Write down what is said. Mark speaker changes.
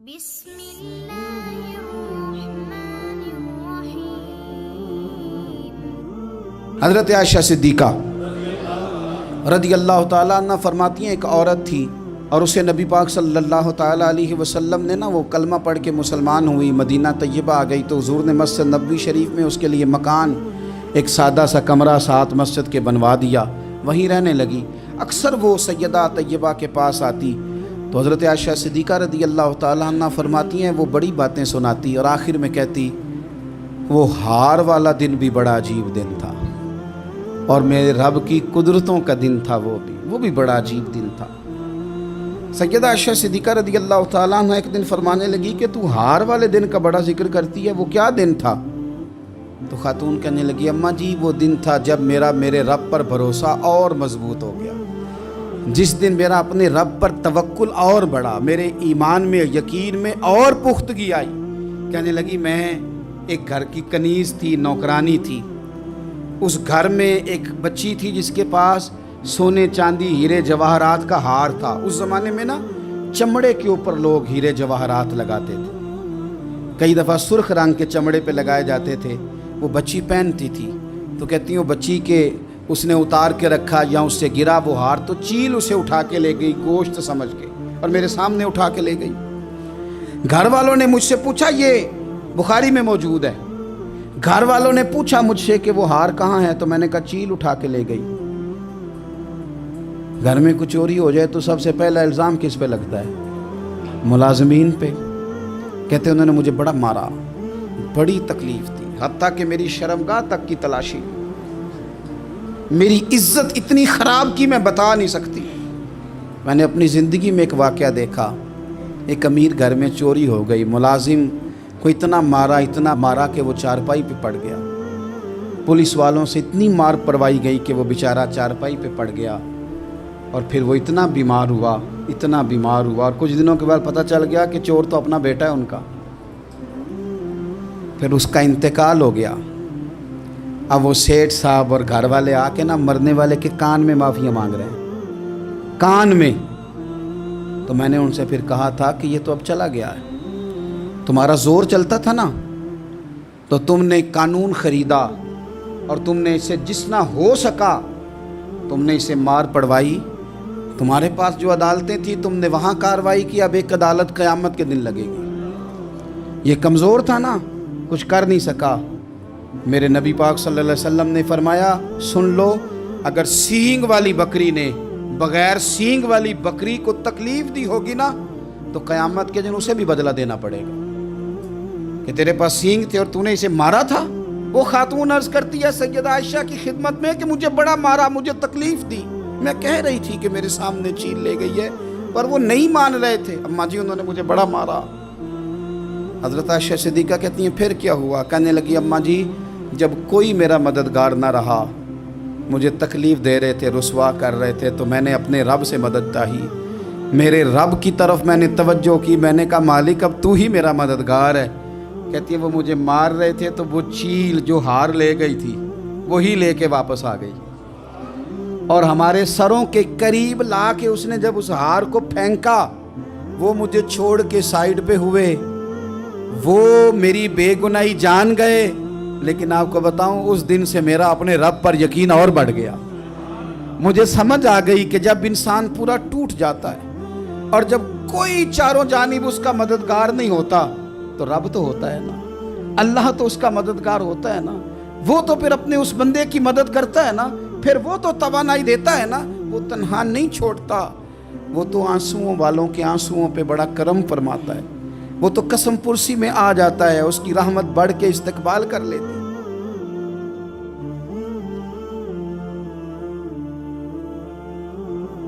Speaker 1: بسم اللہ الرحمن الرحیم۔
Speaker 2: حضرت عائشہ صدیقہ رضی اللہ تعالیٰ عنہ فرماتی ہیں ایک عورت تھی اور اسے نبی پاک صلی اللہ تعالیٰ علیہ وسلم نے وہ کلمہ پڑھ کے مسلمان ہوئی، مدینہ طیبہ آ گئی تو حضور نے مسجد نبوی شریف میں اس کے لیے مکان، ایک سادہ سا کمرہ ساتھ مسجد کے بنوا دیا، وہیں رہنے لگی۔ اکثر وہ سیدہ طیبہ کے پاس آتی تو حضرت عائشہ صدیقہ رضی اللہ تعالیٰ عنہ فرماتی ہیں وہ بڑی باتیں سناتی اور آخر میں کہتی وہ ہار والا دن بھی بڑا عجیب دن تھا اور میرے رب کی قدرتوں کا دن تھا، وہ بھی بڑا عجیب دن تھا۔ سیدہ عائشہ صدیقہ رضی اللہ تعالیٰ عنہ ایک دن فرمانے لگی کہ تو ہار والے دن کا بڑا ذکر کرتی ہے، وہ کیا دن تھا؟ تو خاتون کہنے لگی اماں جی وہ دن تھا جب میرے رب پر بھروسہ اور مضبوط ہو گیا، جس دن میرا اپنے رب پر توکل اور بڑھا، میرے ایمان میں یقین میں اور پختگی آئی۔ کہنے لگی میں ایک گھر کی کنیز تھی، نوکرانی تھی، اس گھر میں ایک بچی تھی جس کے پاس سونے چاندی ہیرے جواہرات کا ہار تھا۔ اس زمانے میں چمڑے کے اوپر لوگ ہیرے جواہرات لگاتے تھے، کئی دفعہ سرخ رنگ کے چمڑے پہ لگائے جاتے تھے، وہ بچی پہنتی تھی تو کہتی ہوں بچی کے اس نے اتار کے رکھا یا اس سے گرا وہ ہار تو چیل اسے اٹھا کے لے گئی گوشت سمجھ کے اور میرے سامنے اٹھا کے لے گئی۔ گھر والوں نے مجھ سے پوچھا، یہ بخاری میں موجود ہے، گھر والوں نے پوچھا مجھ سے کہ وہ ہار کہاں ہے تو میں نے کہا چیل اٹھا کے لے گئی۔ گھر میں کچھ چوری ہو جائے تو سب سے پہلا الزام کس پہ لگتا ہے؟ ملازمین پہ۔ کہتے انہوں نے مجھے بڑا مارا، بڑی تکلیف تھی، حتیٰ کہ میری شرمگاہ تک کی تلاشی، میری عزت اتنی خراب کی میں بتا نہیں سکتی۔ میں نے اپنی زندگی میں ایک واقعہ دیکھا، ایک امیر گھر میں چوری ہو گئی، ملازم کو اتنا مارا کہ وہ چارپائی پہ پڑ گیا، پولیس والوں سے اتنی مار پڑوائی گئی کہ وہ بیچارہ چارپائی پہ پڑ گیا اور پھر وہ اتنا بیمار ہوا اور کچھ دنوں کے بعد پتہ چل گیا کہ چور تو اپنا بیٹا ہے ان کا، پھر اس کا انتقال ہو گیا۔ اب وہ سیٹھ صاحب اور گھر والے آ کے مرنے والے کے کان میں معافی مانگ رہے ہیں، کان میں۔ تو میں نے ان سے پھر کہا تھا کہ یہ تو اب چلا گیا ہے، تمہارا زور چلتا تھا نا تو تم نے قانون خریدا اور تم نے اسے جتنا ہو سکا تم نے اسے مار پڑوائی، تمہارے پاس جو عدالتیں تھیں تم نے وہاں کارروائی کی، اب ایک عدالت قیامت کے دن لگے گی۔ یہ کمزور تھا نا، کچھ کر نہیں سکا۔ میرے نبی پاک صلی اللہ علیہ وسلم نے فرمایا سن لو، اگر سینگ والی بکری نے بغیر سینگ والی بکری کو تکلیف دی ہوگی نا تو قیامت کے دن اسے بھی بدلہ دینا پڑے گا کہ تیرے پاس سینگ تھے اور تو نے اسے مارا تھا۔ وہ خاتون عرض کرتی ہے سیدہ عائشہ کی خدمت میں کہ مجھے بڑا مارا، مجھے تکلیف دی، میں کہہ رہی تھی کہ میرے سامنے چیل لے گئی ہے پر وہ نہیں مان رہے تھے، اماں جی انہوں نے مجھے بڑا مارا۔ حضرت عائشہ صدیقہ کہتی ہیں پھر کیا ہوا؟ کہنے لگی اماں جی جب کوئی میرا مددگار نہ رہا، مجھے تکلیف دے رہے تھے، رسوا کر رہے تھے، تو میں نے اپنے رب سے مدد چاہی، میرے رب کی طرف میں نے توجہ کی، میں نے کہا مالک اب تو ہی میرا مددگار ہے۔ کہتی ہے وہ مجھے مار رہے تھے تو وہ چیل جو ہار لے گئی تھی وہی لے کے واپس آ گئی اور ہمارے سروں کے قریب لا کے اس نے جب اس ہار کو پھینکا وہ مجھے چھوڑ کے سائیڈ پہ ہوئے، وہ میری بے گناہی جان گئے، لیکن آپ کو بتاؤں اس دن سے میرا اپنے رب پر یقین اور بڑھ گیا۔ مجھے سمجھ آ گئی کہ جب انسان پورا ٹوٹ جاتا ہے اور جب کوئی چاروں جانب اس کا مددگار نہیں ہوتا تو رب تو ہوتا ہے نا، اللہ تو اس کا مددگار ہوتا ہے نا، وہ تو پھر اپنے اس بندے کی مدد کرتا ہے نا، پھر وہ تو توانائی دیتا ہے نا، وہ تنہا نہیں چھوڑتا، وہ تو آنسوؤں والوں کے آنسوؤں پہ بڑا کرم فرماتا ہے، وہ تو قسم پرسی میں آ جاتا ہے، اس کی رحمت بڑھ کے استقبال کر لیتی ہے۔